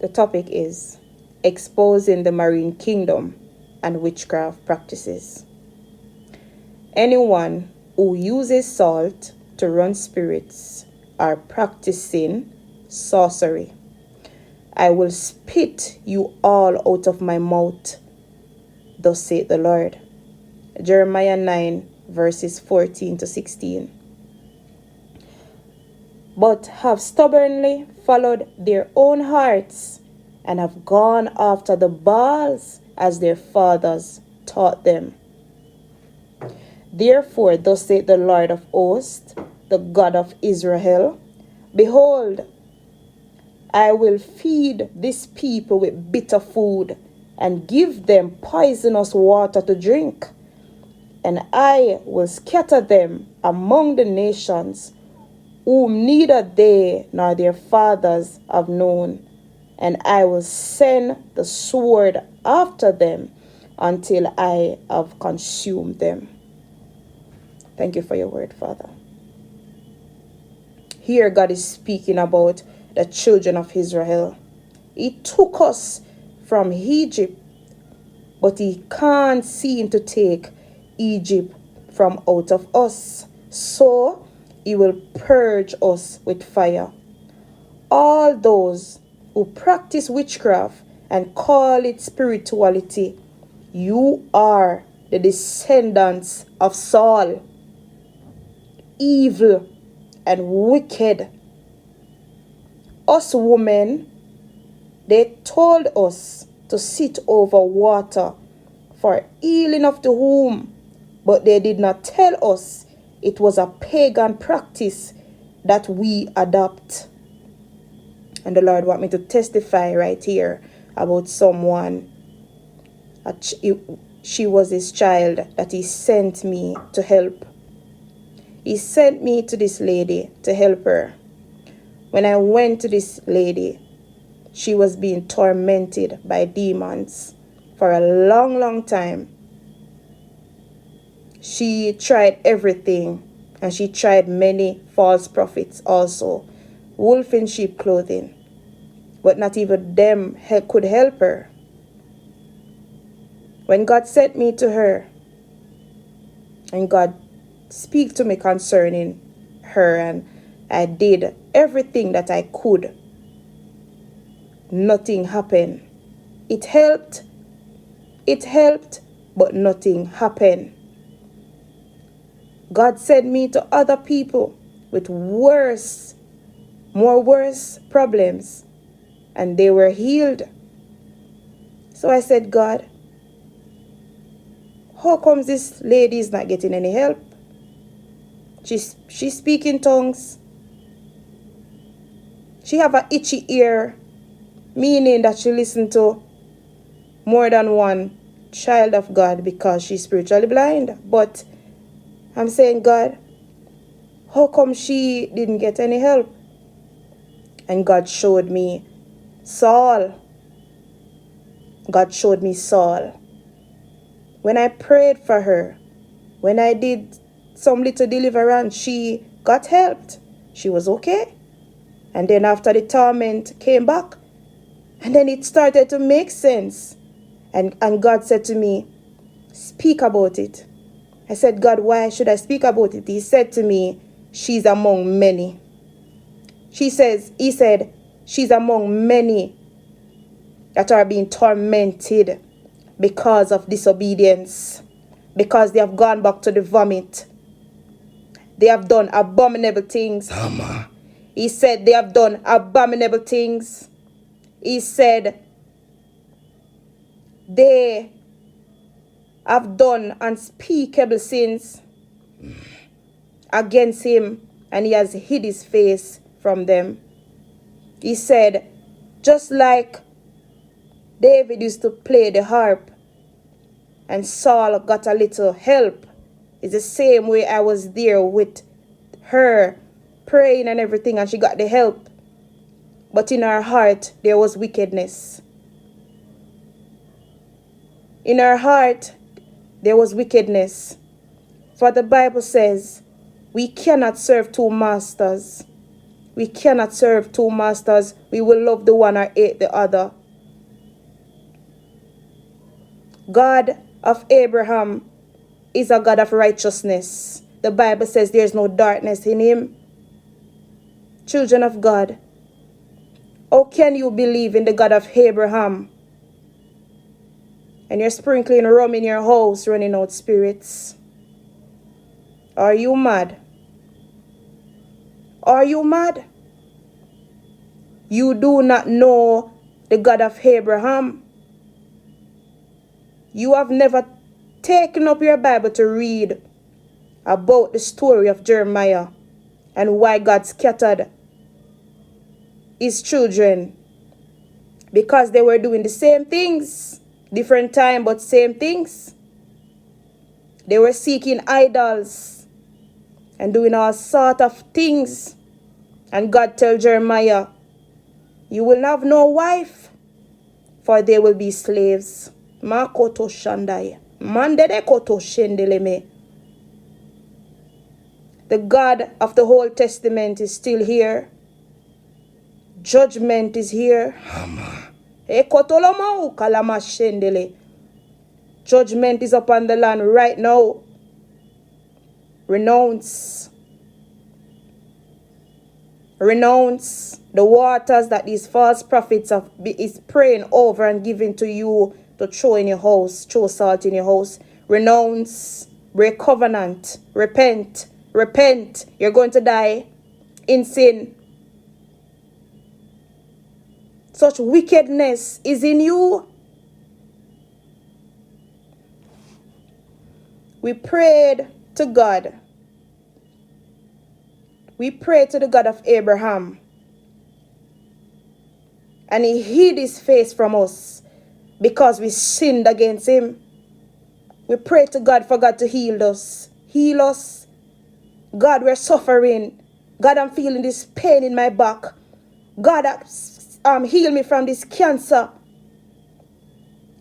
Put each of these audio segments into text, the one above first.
The topic is exposing the marine kingdom and witchcraft practices. Anyone who uses salt to run spirits are practicing sorcery. I will spit you all out of my mouth, thus saith the Lord. Jeremiah 9, verses 14 to 16. But have stubbornly followed their own hearts, and have gone after the Baals as their fathers taught them. Therefore, thus saith the Lord of hosts, the God of Israel, behold, I will feed this people with bitter food, and give them poisonous water to drink. And I will scatter them among the nations, whom neither they nor their fathers have known. And I will send the sword after them until I have consumed them. Thank you for your word, Father. Here God is speaking about the children of Israel. He took us from Egypt, but he can't seem to take Egypt from out of us. So he will purge us with fire. All those who practice witchcraft and call it spirituality, you are the descendants of Saul, evil and wicked. Us women, they told us to sit over water for healing of the womb, but they did not tell us it was a pagan practice that we adopt. And the Lord want me to testify right here about someone. She was his child that he sent me to help. He sent me to this lady to help her. When I went to this lady, she was being tormented by demons for a long, long time. She tried everything, and she tried many false prophets also, wolf in sheep clothing, but not even them could help her. When God sent me to her, and God speak to me concerning her, and I did everything that I could, nothing happened. It helped, but nothing happened. God sent me to other people with worse problems, and they were healed. So I said, God, how comes this lady is not getting any help? She speaks in tongues. She have an itchy ear, meaning that she listen to more than one child of God because she's spiritually blind. But I'm saying, God, how come she didn't get any help? And God showed me Saul. God showed me Saul. When I prayed for her, when I did some little deliverance, she got helped. She was okay. And then after the torment came back, and then it started to make sense. And God said to me, speak about it. I said, God, why should I speak about it? He said to me, she's among many. He said, she's among many that are being tormented because of disobedience, because they have gone back to the vomit. They have done abominable things. He said they have done abominable things. He said they have done unspeakable sins against him, and he has hid his face from them. He said, just like David used to play the harp and Saul got a little help, it's the same way I was there with her praying and everything, and she got the help. But in her heart, there was wickedness. In her heart, there was wickedness. For the Bible says, we cannot serve two masters. We cannot serve two masters. We will love the one or hate the other. God of Abraham is a God of righteousness. The Bible says there is no darkness in him. Children of God, how can you believe in the God of Abraham and you're sprinkling rum in your house, running out spirits? Are you mad? Are you mad? You do not know the God of Abraham. You have never taken up your Bible to read about the story of Jeremiah and why God scattered his children, because they were doing the same things, different time but same things. They were seeking idols and doing all sort of things, and God told Jeremiah, you will have no wife, for they will be slaves. Makoto Shandai. Mandede koto shendeleme. The God of the Old Testament is still here. Judgment is here. Ekotolomau kalama shendele. Judgment is upon the land right now. Renounce. Renounce the waters that these false prophets is praying over and giving to you to throw in your house, throw salt in your house. Renounce, break covenant, repent, repent. You're going to die in sin. Such wickedness is in you. We prayed to God. We prayed to the God of Abraham. And he hid his face from us because we sinned against him. We prayed to God for God to heal us. Heal us. God, we're suffering. God, I'm feeling this pain in my back. God, heal me from this cancer.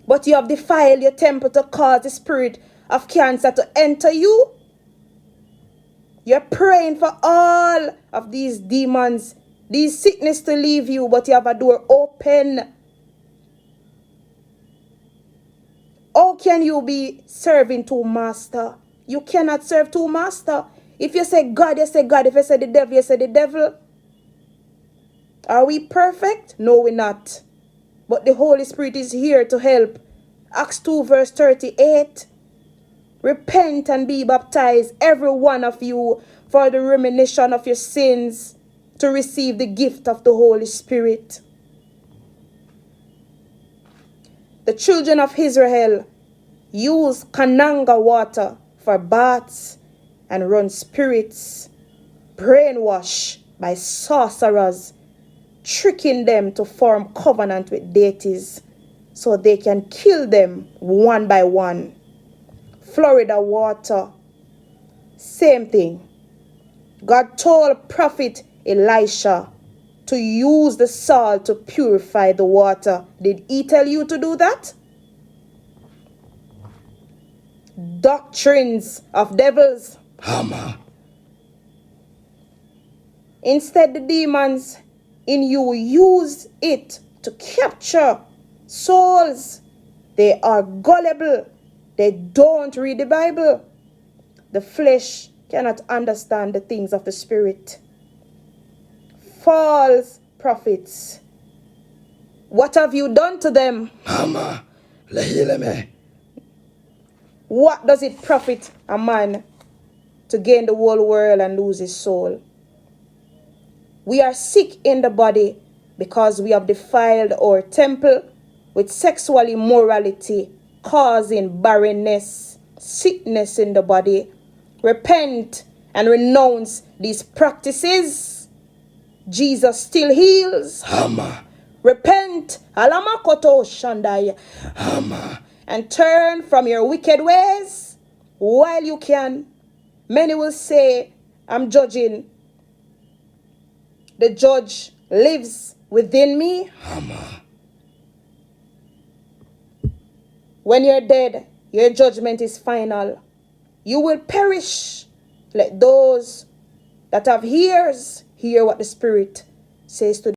But you have defiled your temple to cause the spirit of cancer to enter you. You're praying for all of these demons, these sickness to leave you, but you have a door open. How can you be serving two masters? You cannot serve two masters. If you say God, you say God. If you say the devil, you say the devil. Are we perfect? No, we're not. But the Holy Spirit is here to help. Acts 2 verse 38. Repent and be baptized, every one of you, for the remission of your sins, to receive the gift of the Holy Spirit. The children of Israel use Kananga water for baths and run spirits, brainwashed by sorcerers, tricking them to form covenant with deities so they can kill them one by one. Florida water, same thing. God told prophet Elisha to use the salt to purify the water. Did he tell you to do that? Doctrines of devils. Hammer. Instead, the demons in you use it to capture souls. They are gullible. They don't read the Bible. The flesh cannot understand the things of the Spirit. False prophets. What have you done to them? Hammer. Lehileme. What does it profit a man to gain the whole world and lose his soul? We are sick in the body because we have defiled our temple with sexual immorality, causing barrenness, sickness in the body. Repent and renounce these practices. Jesus still heals. Hammer. Repent, alamakoto shandai, Hammer. and turn from your wicked ways while you can. Many will say, I'm judging. The judge lives within me. Hammer. When you're dead, your judgment is final. You will perish. Let those that have ears hear what the Spirit says to